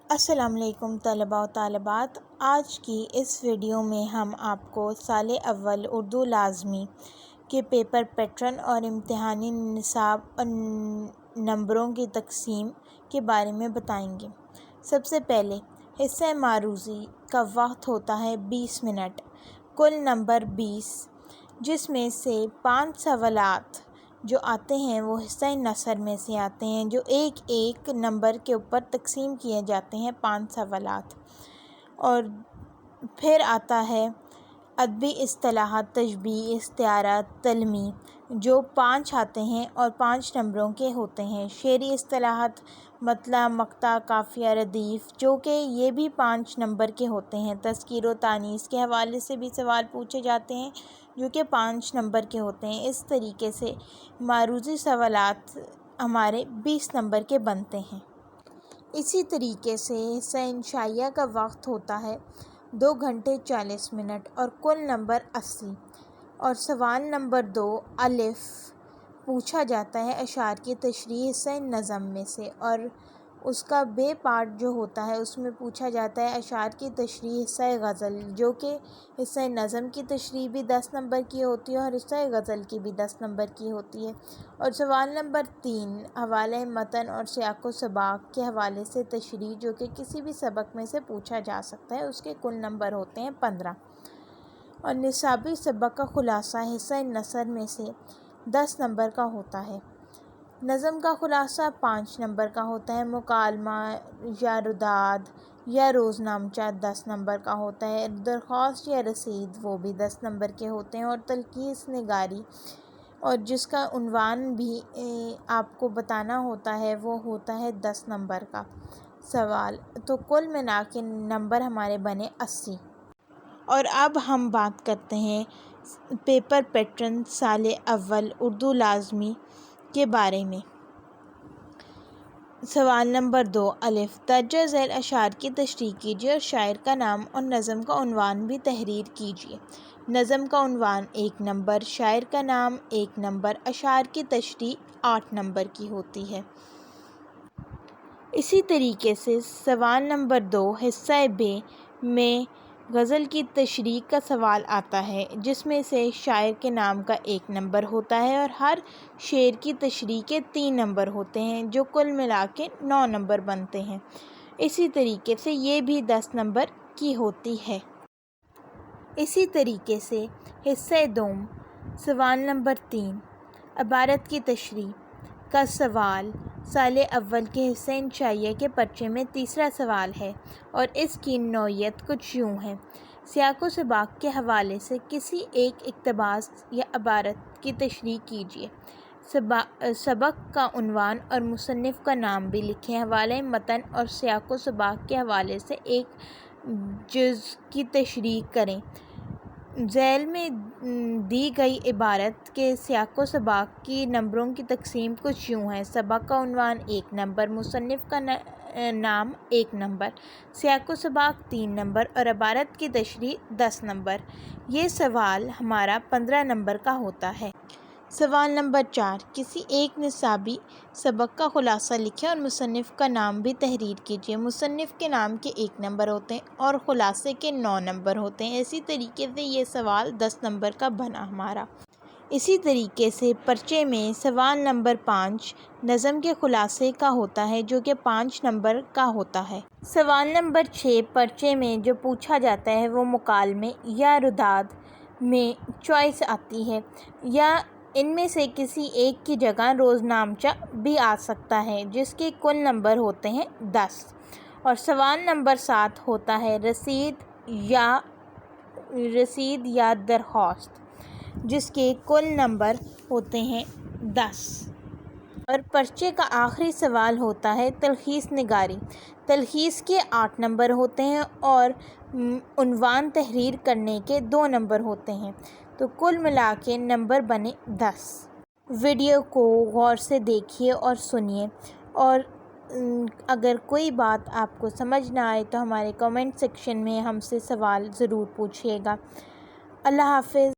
السلام علیکم طلباء و طالبات، آج کی اس ویڈیو میں ہم آپ کو سال اول اردو لازمی کے پیپر پیٹرن اور امتحانی نصاب اور نمبروں کی تقسیم کے بارے میں بتائیں گے۔ سب سے پہلے حصہ معروضی کا وقت ہوتا ہے 20 منٹ، کل نمبر 20، جس میں سے 5 سوالات جو آتے ہیں وہ حصہ نثر میں سے آتے ہیں، جو ایک ایک نمبر کے اوپر تقسیم کیے جاتے ہیں 5 سوالات۔ اور پھر آتا ہے ادبی اصطلاحات، تشبیہ، استعارہ، تلمیح، جو 5 آتے ہیں اور 5 نمبروں کے ہوتے ہیں۔ شعری اصطلاحات، مطلع، مقطع، قافیہ، ردیف، جو کہ یہ بھی 5 نمبر کے ہوتے ہیں۔ تذکیر و تانیث کے حوالے سے بھی سوال پوچھے جاتے ہیں، جو کہ 5 نمبر کے ہوتے ہیں۔ اس طریقے سے معروضی سوالات ہمارے 20 نمبر کے بنتے ہیں۔ اسی طریقے سے حصہ انشائیہ کا وقت ہوتا ہے 2 گھنٹے 40 منٹ اور کل نمبر 80۔ اور سوال نمبر 2 الف پوچھا جاتا ہے اشعار کی تشریح حصہ نظم میں سے، اور اس کا بے پارٹ جو ہوتا ہے اس میں پوچھا جاتا ہے اشعار کی تشریح حصہ غزل، جو کہ حصہ نظم کی تشریح بھی 10 نمبر کی ہوتی ہے اور حصہ غزل کی بھی 10 نمبر کی ہوتی ہے۔ اور سوال نمبر 3 حوالہ متن اور سیاق و سباق کے حوالے سے تشریح، جو کہ کسی بھی سبق میں سے پوچھا جا سکتا ہے، اس کے کل نمبر ہوتے ہیں 15۔ اور نصابی سبق کا خلاصہ حصہ نثر میں سے 10 نمبر کا ہوتا ہے۔ نظم کا خلاصہ 5 نمبر کا ہوتا ہے۔ مکالمہ یا رداد یا روزنامچہ 10 نمبر کا ہوتا ہے۔ درخواست یا رسید وہ بھی 10 نمبر کے ہوتے ہیں۔ اور تلخیص نگاری، اور جس کا عنوان بھی آپ کو بتانا ہوتا ہے، وہ ہوتا ہے 10 نمبر کا سوال۔ تو کل ملا کے نمبر ہمارے بنے 80۔ اور اب ہم بات کرتے ہیں پیپر پیٹرن سال اول اردو لازمی کے بارے میں۔ سوال نمبر 2 الف درجہ ذیل اشعار کی تشریح کیجیے اور شاعر کا نام اور نظم کا عنوان بھی تحریر کیجیے۔ نظم کا عنوان 1 نمبر، شاعر کا نام 1 نمبر، اشعار کی تشریح 8 نمبر کی ہوتی ہے۔ اسی طریقے سے سوال نمبر 2 حصہ ب میں غزل کی تشریح کا سوال آتا ہے، جس میں سے شاعر کے نام کا 1 نمبر ہوتا ہے اور ہر شعر کی تشریح کے 3 نمبر ہوتے ہیں، جو کل ملا کے 9 نمبر بنتے ہیں۔ اسی طریقے سے یہ بھی 10 نمبر کی ہوتی ہے۔ اسی طریقے سے حصہ دوم سوال نمبر 3 عبارت کی تشریح کا سوال سال اول کے حصہ انشائیہ کے پرچے میں تیسرا سوال ہے، اور اس کی نوعیت کچھ یوں ہے: سیاق و سباق کے حوالے سے کسی ایک اقتباس یا عبارت کی تشریح کیجیے۔ سبق کا عنوان اور مصنف کا نام بھی لکھیں۔ حوالہ متن اور سیاق و سباق کے حوالے سے ایک جزء کی تشریح کریں۔ ذیل میں دی گئی عبارت کے سیاق و سباق کی نمبروں کی تقسیم کچھ یوں ہے: سبق کا عنوان 1 نمبر، مصنف کا نام 1 نمبر، سیاق و سباق 3 نمبر اور عبارت کی تشریح 10 نمبر۔ یہ سوال ہمارا 15 نمبر کا ہوتا ہے۔ سوال نمبر 4 کسی ایک نصابی سبق کا خلاصہ لکھیں اور مصنف کا نام بھی تحریر کیجیے۔ مصنف کے نام کے 1 نمبر ہوتے ہیں اور خلاصے کے 9 نمبر ہوتے ہیں۔ اسی طریقے سے یہ سوال 10 نمبر کا بنا ہمارا۔ اسی طریقے سے پرچے میں سوال نمبر 5 نظم کے خلاصے کا ہوتا ہے، جو کہ 5 نمبر کا ہوتا ہے۔ سوال نمبر 6 پرچے میں جو پوچھا جاتا ہے وہ مکالمے یا رداد میں چوائس آتی ہے، یا ان میں سے کسی ایک کی جگہ روزنامچہ بھی آ سکتا ہے، جس کے کل نمبر ہوتے ہیں 10۔ اور سوال نمبر 7 ہوتا ہے رسید یا درخواست، جس کے کل نمبر ہوتے ہیں 10۔ اور پرچے کا آخری سوال ہوتا ہے تلخیص نگاری۔ تلخیص کے 8 نمبر ہوتے ہیں اور عنوان تحریر کرنے کے 2 نمبر ہوتے ہیں۔ تو کل ملا کے نمبر بنے 10۔ ویڈیو کو غور سے دیکھیے اور سنیے، اور اگر کوئی بات آپ کو سمجھ نہ آئے تو ہمارے کمنٹ سیکشن میں ہم سے سوال ضرور پوچھیے گا۔ اللہ حافظ۔